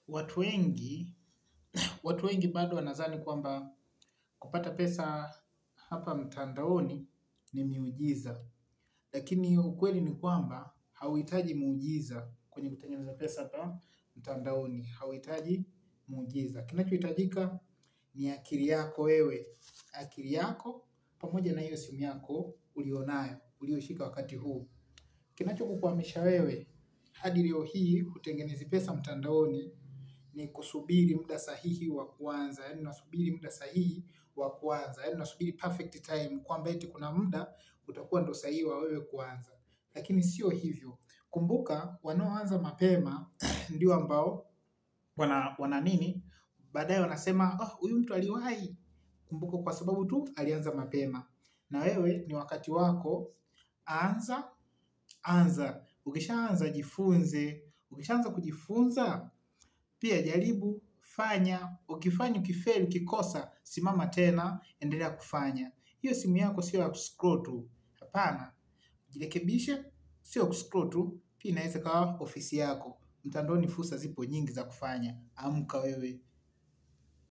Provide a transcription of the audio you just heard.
Watu wengi, watu wengi bado wanadhani kwamba kupata pesa hapa mtandaoni ni miujiza. Lakini ukweli ni kwamba hauhitaji muujiza kwenye kutengeneza pesa hapa mtandaoni. Hauhitaji muujiza. Kinachohitajika ni akili yako wewe. Akili yako pamoja na hiyo simu yako ulionayo, ulioshika wakati huu. Kinachokukwamisha wewe hadi leo hii hutengenezi pesa mtandaoni ni kusubiri muda sahihi wa kuanza. Yaani unasubiri muda sahihi wa kuanza. Yaani unasubiri perfect time kwamba eti kuna muda utakuwa ndo sahihi wa wewe kuanza. Lakini sio hivyo. Kumbuka wanaoanza mapema ndio ambao wana nini? Baadaye wanasema huyu mtu aliwahi. Kumbuka kwa sababu tu alianza mapema. Na wewe ni wakati wako, anza. Ukishaanza jifunze. Ukishaanza kujifunza pia jaribu, fanya, ukifanya, ukifeli, ukikosa, simama tena, endelea kufanya. Hiyo simu yako sio ya kuscroll tu. Hapana, jirekebishe, sio kuscroll tu, pia inaweza ikawa ofisi yako. Mtandaoni fursa zipo nyingi za kufanya. Amka wewe.